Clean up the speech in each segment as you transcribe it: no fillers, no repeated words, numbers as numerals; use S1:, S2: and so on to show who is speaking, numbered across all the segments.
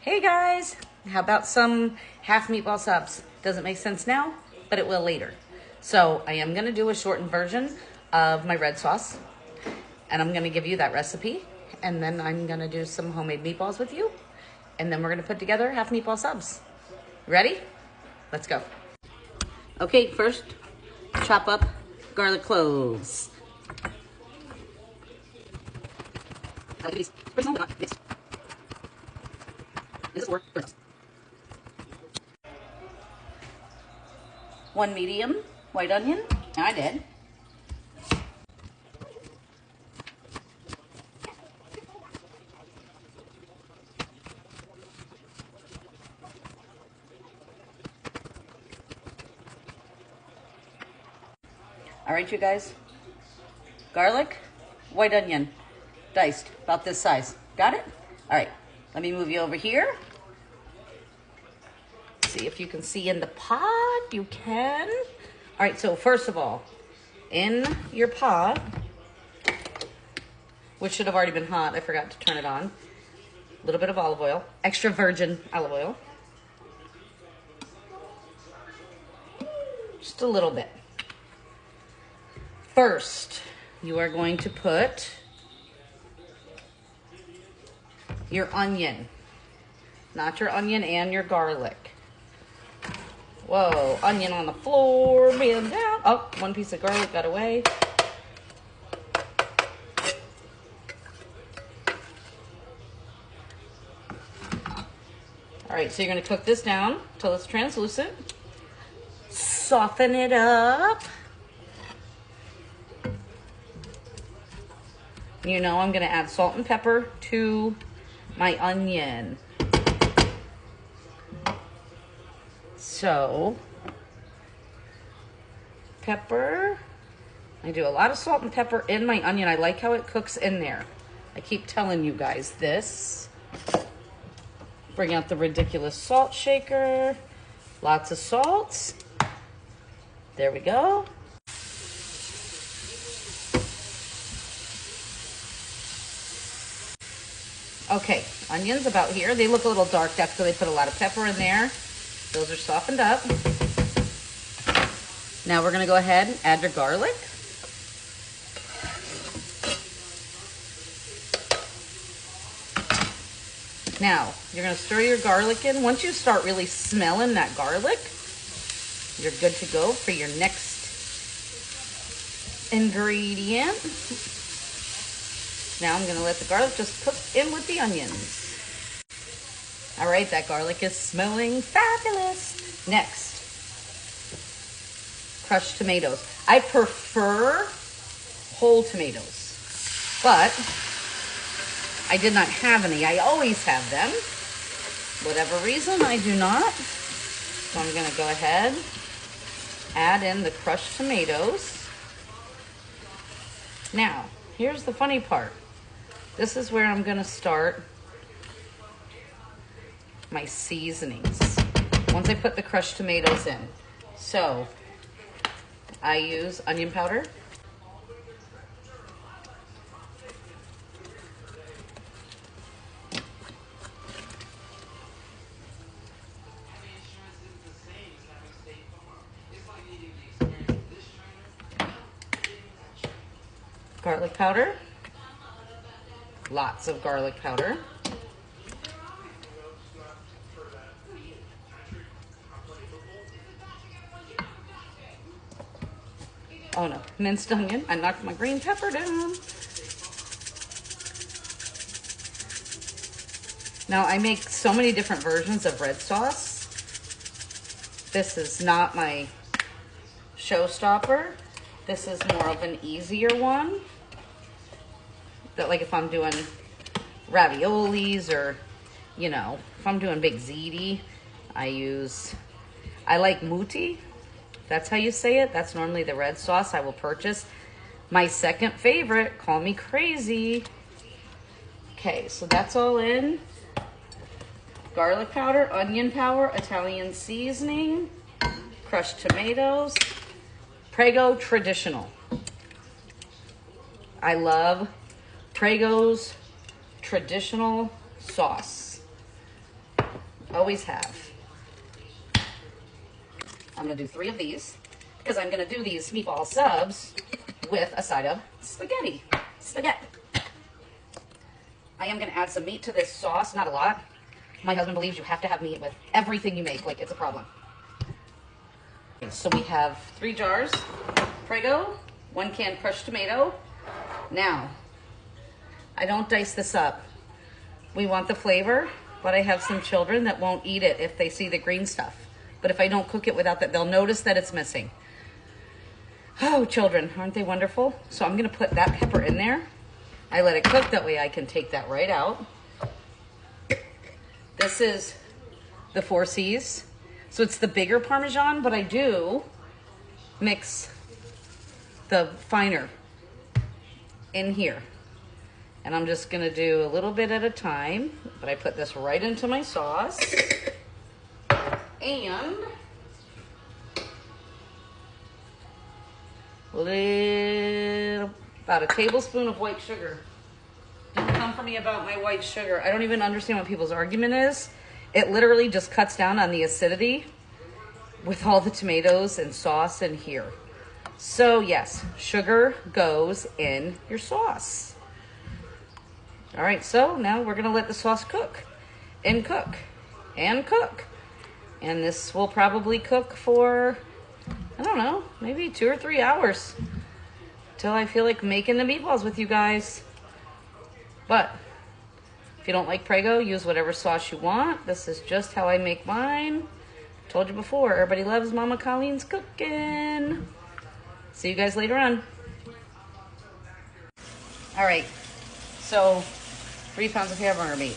S1: Hey guys, how about some half meatball subs? Doesn't make sense now, but it will later. So I am gonna do a shortened version of my red sauce, and I'm gonna give you that recipe, and then I'm gonna do some homemade meatballs with you, and then we're gonna put together half meatball subs. Ready? Let's go. Okay, first, chop up garlic cloves. This is for first. 1 medium white onion. I did. All right, you guys. Garlic, white onion, diced, about this size. Got it? All right, let me move you over here. See if you can see in the pot. You can. All right, so first of all, in your pot, which should have already been hot, I forgot to turn it on, a little bit of olive oil, extra virgin olive oil. Just a little bit. First, you are going to put your onion, not your onion and your garlic. Whoa, onion on the floor, bend down. Oh, one piece of garlic got away. All right, so you're gonna cook this down till it's translucent. Soften it up. You know I'm gonna add salt and pepper to my onion. So, pepper. I do a lot of salt and pepper in my onion. I like how it cooks in there. I keep telling you guys this. Bring out the ridiculous salt shaker. Lots of salt. There we go. Okay, onions about here. They look a little dark after they put a lot of pepper in there. Those are softened up. Now we're gonna go ahead and add your garlic. Now, you're gonna stir your garlic in. Once you start really smelling that garlic, you're good to go for your next ingredient. Now I'm gonna let the garlic just cook in with the onions. All right, that garlic is smelling fabulous. Next, crushed tomatoes. I prefer whole tomatoes, but I did not have any. I always have them. Whatever reason, I do not. So I'm gonna go ahead, add in the crushed tomatoes. Now, here's the funny part. This is where I'm gonna start my seasonings once I put the crushed tomatoes in. So I use onion powder, garlic powder, lots of garlic powder, oh no, minced onion. I knocked my green pepper down. Now I make so many different versions of red sauce. This is not my showstopper. This is more of an easier one. That, like, if I'm doing raviolis or, you know, if I'm doing big ziti, I like muti. That's how you say it. That's normally the red sauce I will purchase. My second favorite, call me crazy. Okay, so that's all in. Garlic powder, onion powder, Italian seasoning, crushed tomatoes, Prego traditional. I love Prego's traditional sauce. Always have. I'm gonna do 3 of these because I'm gonna do these meatball subs with a side of spaghetti. Spaghetti. I am gonna add some meat to this sauce, not a lot. My husband believes you have to have meat with everything you make, like it's a problem. So we have 3 jars, Prego, 1 can crushed tomato. Now, I don't dice this up. We want the flavor, but I have some children that won't eat it if they see the green stuff. But if I don't cook it without that, they'll notice that it's missing. Oh, children, aren't they wonderful? So I'm gonna put that pepper in there. I let it cook, that way I can take that right out. This is the 4 C's. So it's the bigger Parmesan, but I do mix the finer in here. And I'm just gonna do a little bit at a time, but I put this right into my sauce. And about a tablespoon of white sugar. Don't come for me about my white sugar. I don't even understand what people's argument is. It literally just cuts down on the acidity with all the tomatoes and sauce in here. So yes, sugar goes in your sauce. All right, so now we're gonna let the sauce cook and cook and cook. And this will probably cook for, I don't know, maybe 2 or 3 hours till I feel like making the meatballs with you guys. But if you don't like Prego, use whatever sauce you want. This is just how I make mine. Told you before, everybody loves Mama Colleen's cooking. See you guys later on. All right, so 3 pounds of hamburger meat.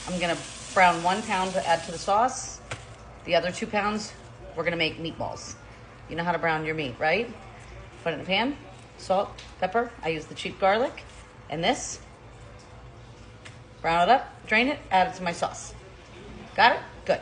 S1: I'm gonna brown 1 pound to add to the sauce. The other 2 pounds, we're gonna make meatballs. You know how to brown your meat, right? Put it in a pan, salt, pepper. I use the cheap garlic. And this, brown it up, drain it, add it to my sauce. Got it? Good.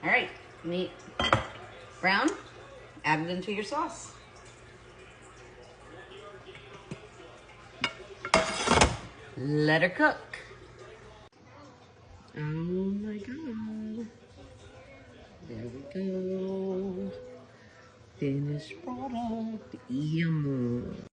S1: All right, meat brown, add it into your sauce. Let her cook. Oh my God. There we go. Finished product. Yum.